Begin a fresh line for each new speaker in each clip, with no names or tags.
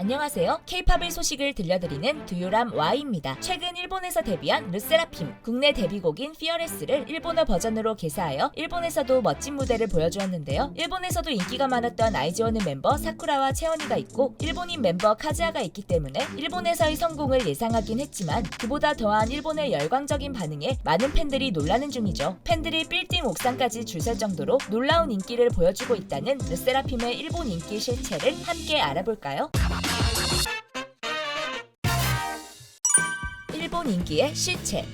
안녕하세요. K-팝의 소식을 들려드리는 두유람 Y입니다. 최근 일본에서 데뷔한 르세라핌, 국내 데뷔곡인 Fearless를 일본어 버전으로 개사하여 일본에서도 멋진 무대를 보여주었는데요. 일본에서도 인기가 많았던 아이즈원의 멤버 사쿠라와 채원이가 있고 일본인 멤버 카즈아가 있기 때문에 일본에서의 성공을 예상하긴 했지만 그보다 더한 일본의 열광적인 반응에 많은 팬들이 놀라는 중이죠. 팬들이 빌딩 옥상까지 줄 설 정도로 놀라운 인기를 보여주고 있다는 르세라핌의 일본 인기 실체를 함께 알아볼까요? 일본 인기의 실체.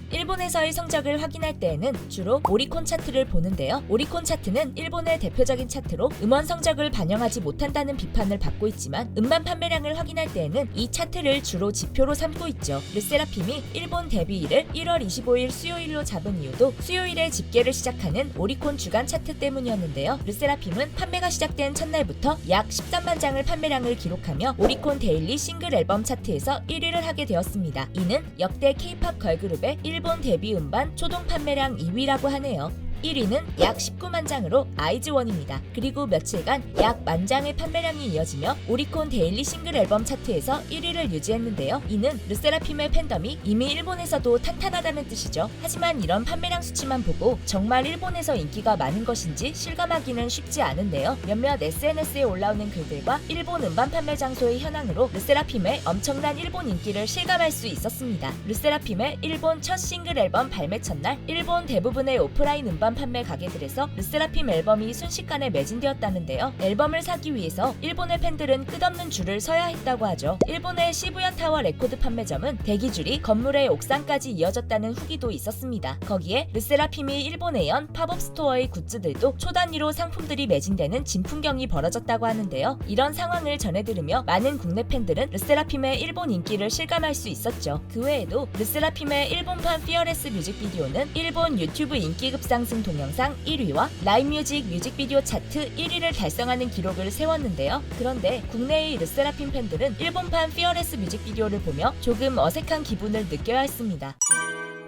일본에서의 성적을 확인할 때에는 주로 오리콘 차트를 보는데요. 오리콘 차트는 일본의 대표적인 차트로 음원 성적을 반영하지 못한다는 비판을 받고 있지만 음반 판매량을 확인할 때에는 이 차트를 주로 지표로 삼고 있죠. 르세라핌이 일본 데뷔일을 1월 25일 수요일로 잡은 이유도 수요일에 집계를 시작하는 오리콘 주간 차트 때문이었는데요. 르세라핌은 판매가 시작된 첫날부터 약 13만 장을 판매량을 기록하며 오리콘 데일리 싱글 앨범 차트에서 1위를 하게 되었습니다. 이는 역대 K-팝 걸그룹의 일본 데뷔 음반 초동 판매량 2위라고 하네요. 1위는 약 19만 장으로 아이즈원입니다. 그리고 며칠간 약 10,000장의 판매량이 이어지며 오리콘 데일리 싱글 앨범 차트에서 1위를 유지했는데요. 이는 르세라핌의 팬덤이 이미 일본에서도 탄탄하다는 뜻이죠. 하지만 이런 판매량 수치만 보고 정말 일본에서 인기가 많은 것인지 실감하기는 쉽지 않은데요. 몇몇 SNS에 올라오는 글들과 일본 음반 판매 장소의 현황으로 르세라핌의 엄청난 일본 인기를 실감할 수 있었습니다. 르세라핌의 일본 첫 싱글 앨범 발매 첫날 일본 대부분의 오프라인 음반 판매 가게들에서 르세라핌 앨범이 순식간에 매진되었다는데요. 앨범을 사기 위해서 일본의 팬들은 끝없는 줄을 서야 했다고 하죠. 일본의 시부야 타워 레코드 판매점은 대기줄이 건물의 옥상까지 이어졌다는 후기도 있었습니다. 거기에 르세라핌이 일본에 연 팝업 스토어의 굿즈들도 초단위로 상품들이 매진되는 진풍경이 벌어졌다고 하는데요. 이런 상황을 전해 들으며 많은 국내 팬들은 르세라핌의 일본 인기를 실감할 수 있었죠. 그 외에도 르세라핌의 일본판 피어레스 뮤직비디오는 일본 유튜브 인기 급상승 동영상 1위와 라인뮤직 뮤직비디오 차트 1위를 달성하는 기록을 세웠는데요. 그런데 국내의 르세라핌 팬들은 일본판 피어레스 뮤직비디오를 보며 조금 어색한 기분을 느껴야 했습니다.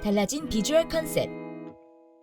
달라진 비주얼 컨셉.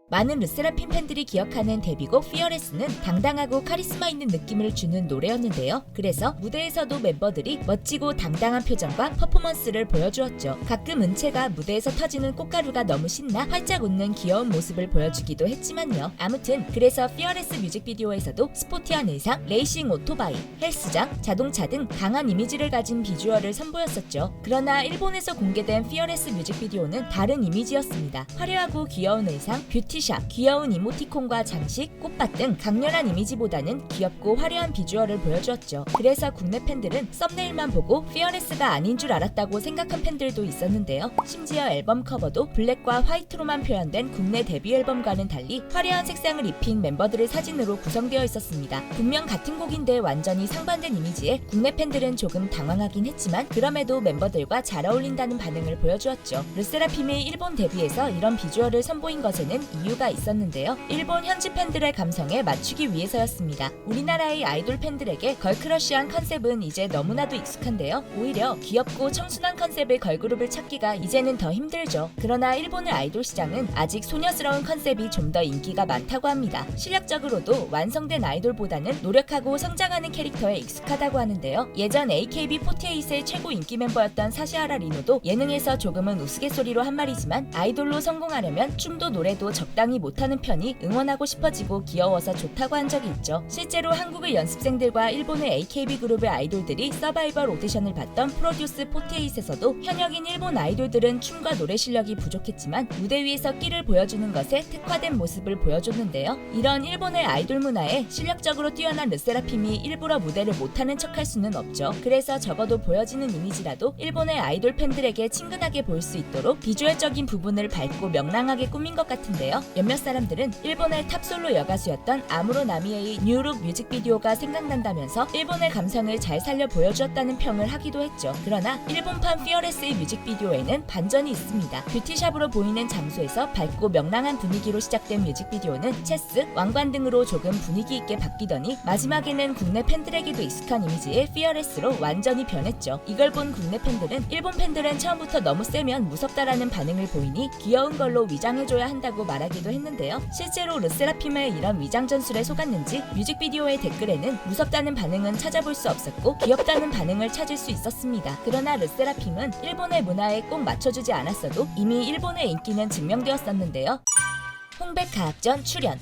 많은 르세라핌 팬들이 기억하는 데뷔곡 Fearless는 당당하고 카리스마 있는 느낌을 주는 노래였는데요. 그래서 무대에서도 멤버들이 멋지고 당당한 표정과 퍼포먼스를 보여주었죠. 가끔 은채가 무대에서 터지는 꽃가루가 너무 신나 활짝 웃는 귀여운 모습을 보여주기도 했지만요. 아무튼 그래서 Fearless 뮤직비디오에서도 스포티한 의상, 레이싱 오토바이, 헬스장, 자동차 등 강한 이미지를 가진 비주얼을 선보였었죠. 그러나 일본에서 공개된 Fearless 뮤직비디오는 다른 이미지였습니다. 화려하고 귀여운 의상, 뷰티샵, 귀여운 이모티콘과 장식, 꽃밭 등 강렬한 이미지보다는 귀엽고 화려한 비주얼을 보여주었죠. 그래서 국내 팬들은 썸네일만 보고 Fearless가 아닌 줄 알았다고 생각한 팬들도 있었는데요. 심지어 앨범 커버도 블랙과 화이트로만 표현된 국내 데뷔 앨범과는 달리 화려한 색상을 입힌 멤버들의 사진으로 구성되어 있었습니다. 분명 같은 곡인데 완전히 상반된 이미지에 국내 팬들은 조금 당황하긴 했지만 그럼에도 멤버들과 잘 어울린다는 반응을 보여주었죠. 르세라핌이 일본 데뷔에서 이런 비주얼을 선보인 것에는 이유가 있었는데요. 일본 현지 팬들의 감성에 맞추기 위해서였습니다. 우리나라의 아이돌 팬들에게 걸크러쉬한 컨셉은 이제 너무나도 익숙한데요. 오히려 귀엽고 청순한 컨셉의 걸그룹을 찾기가 이제는 더 힘들죠. 그러나 일본의 아이돌 시장은 아직 소녀스러운 컨셉이 좀 더 인기가 많다고 합니다. 실력적으로도 완성된 아이돌보다는 노력하고 성장하는 캐릭터에 익숙하다고 하는데요. 예전 AKB48의 최고 인기 멤버였던 사시하라 리노도 예능에서 조금은 우스갯소리로 한 말이지만 아이돌로 성공하려면 춤도 노래도 적당히 못하는 편이 응원하고 싶어지고 귀여워서 좋다고 한 적이 있죠. 실제로 한국의 연습생들과 일본의 AKB 그룹의 아이돌들이 서바이벌 오디션을 봤던 프로듀스 48에서도 현역인 일본 아이돌들은 춤과 노래 실력이 부족했지만 무대 위에서 끼를 보여주는 것에 특화된 모습을 보여줬는데요. 이런 일본의 아이돌 문화에 실력적으로 뛰어난 르세라핌이 일부러 무대를 못하는 척할 수는 없죠. 그래서 적어도 보여지는 이미지라도 일본의 아이돌 팬들에게 친근하게 보일 수 있도록 비주얼적인 부분을 밝고 명랑하게 꾸민 것 같은데요. 몇몇 사람들은 일본의 탑솔로 여가수였던 아무로 나미에의 뉴룩 뮤직비디오가 생각난다면서 일본의 감성을 잘 살려 보여주었다는 평을 하기도 했죠. 그러나 일본판 Fearless의 뮤직비디오에는 반전이 있습니다. 뷰티샵으로 보이는 장소에서 밝고 명랑한 분위기로 시작된 뮤직비디오는 체스, 왕관 등으로 조금 분위기 있게 바뀌더니 마지막에는 국내 팬들에게도 익숙한 이미지의 Fearless로 완전히 변했죠. 이걸 본 국내 팬들은 일본 팬들은 처음부터 너무 세면 무섭다라는 반응을 보이니 귀여운 걸로 위장해줘야 한다고 말하기 나오기도 했는데요. 실제로 르세라핌의 이런 위장 전술에 속았는지 뮤직비디오의 댓글에는 무섭다는 반응은 찾아볼 수 없었고 귀엽다는 반응을 찾을 수 있었습니다. 그러나 르세라핌은 일본의 문화에 꼭 맞춰주지 않았어도 이미 일본의 인기는 증명되었었는데요. 홍백가합전 출연.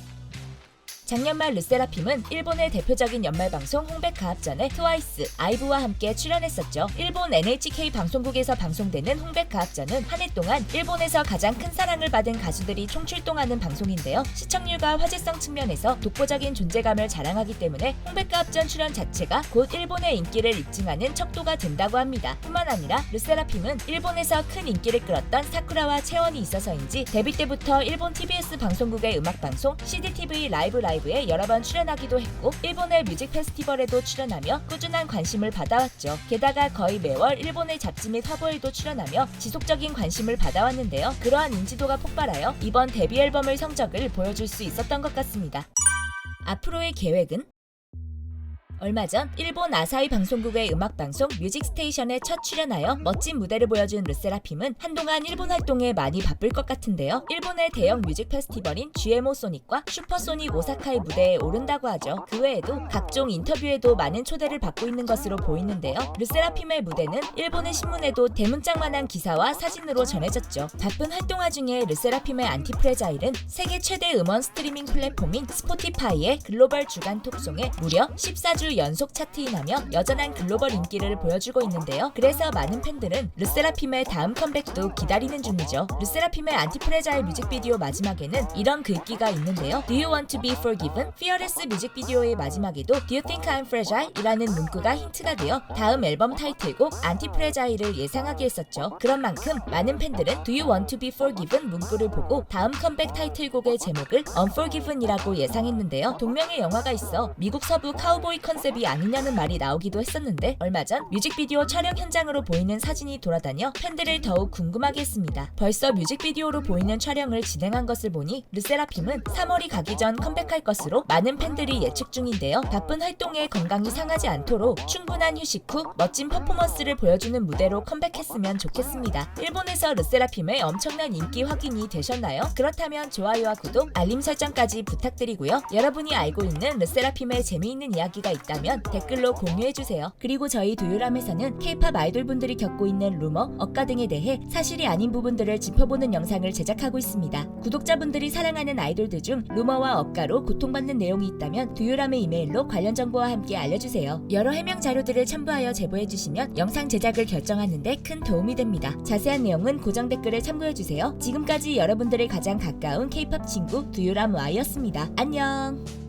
작년 말 르세라핌은 일본의 대표적인 연말방송 홍백가합전에 트와이스, 아이브와 함께 출연했었죠. 일본 NHK 방송국에서 방송되는 홍백가합전은 한 해 동안 일본에서 가장 큰 사랑을 받은 가수들이 총출동하는 방송인데요. 시청률과 화제성 측면에서 독보적인 존재감을 자랑하기 때문에 홍백가합전 출연 자체가 곧 일본의 인기를 입증하는 척도가 된다고 합니다. 뿐만 아니라 르세라핌은 일본에서 큰 인기를 끌었던 사쿠라와 채원이 있어서인지 데뷔 때부터 일본 TBS 방송국의 음악방송 CDTV 라이브에 여러 번 출연하기도 했고 일본의 뮤직 페스티벌에도 출연하며 꾸준한 관심을 받아왔죠. 게다가 거의 매월 일본의 잡지 및 화보에도 출연하며 지속적인 관심을 받아왔는데요. 그러한 인지도가 폭발하여 이번 데뷔 앨범의 성적을 보여줄 수 있었던 것 같습니다. 앞으로의 계획은? 얼마 전 일본 아사히 방송국의 음악방송 뮤직스테이션에 첫 출연하여 멋진 무대를 보여준 르세라핌은 한동안 일본 활동에 많이 바쁠 것 같은데요. 일본의 대형 뮤직 페스티벌인 GMO 소닉과 슈퍼소닉 오사카의 무대에 오른다고 하죠. 그 외에도 각종 인터뷰에도 많은 초대를 받고 있는 것으로 보이는데요. 르세라핌의 무대는 일본의 신문에도 대문짝만한 기사와 사진으로 전해졌죠. 바쁜 활동 와중에 르세라핌의 안티프레자일은 세계 최대 음원 스트리밍 플랫폼인 스포티파이의 글로벌 주간 톱송에 무려 14주 연속 차트인하며 여전한 글로벌 인기를 보여주고 있는데요. 그래서 많은 팬들은 르세라핌의 다음 컴백도 기다리는 중이죠. 르세라핌의 안티프레자일 뮤직비디오 마지막에는 이런 글귀가 있는데요. Do you want to be forgiven? Fearless 뮤직비디오의 마지막에도 Do you think I'm fragile? 이라는 문구가 힌트가 되어 다음 앨범 타이틀곡 안티프레자일을 예상하게 했었죠. 그런 만큼 많은 팬들은 Do you want to be forgiven? 문구를 보고 다음 컴백 타이틀곡의 제목을 Unforgiven이라고 예상했는데요. 동명의 영화가 있어 미국 서부 카우보이 컨셉이 아니냐는 말이 나오기도 했었는데 얼마 전 뮤직비디오 촬영 현장으로 보이는 사진이 돌아다녀 팬들을 더욱 궁금하게 했습니다. 벌써 뮤직비디오로 보이는 촬영을 진행한 것을 보니 르세라핌은 3월이 가기 전 컴백할 것으로 많은 팬들이 예측 중인데요. 바쁜 활동에 건강이 상하지 않도록 충분한 휴식 후 멋진 퍼포먼스를 보여주는 무대로 컴백했으면 좋겠습니다. 일본에서 르세라핌의 엄청난 인기 확인이 되셨나요? 그렇다면 좋아요와 구독, 알림 설정까지 부탁드리고요. 여러분이 알고 있는 르세라핌의 재미있는 이야기가 있다면 댓글로 공유해주세요. 그리고 저희 두유람에서는 K-POP 아이돌분들이 겪고 있는 루머, 억가 등에 대해 사실이 아닌 부분들을 짚어보는 영상을 제작하고 있습니다. 구독자분들이 사랑하는 아이돌들 중 루머와 억가로 고통받는 내용이 있다면 두유람의 이메일로 관련 정보와 함께 알려주세요. 여러 해명 자료들을 첨부하여 제보해주시면 영상 제작을 결정하는데 큰 도움이 됩니다. 자세한 내용은 고정 댓글을 참고해주세요. 지금까지 여러분들의 가장 가까운 K-POP 친구 두유람 Y였습니다. 안녕!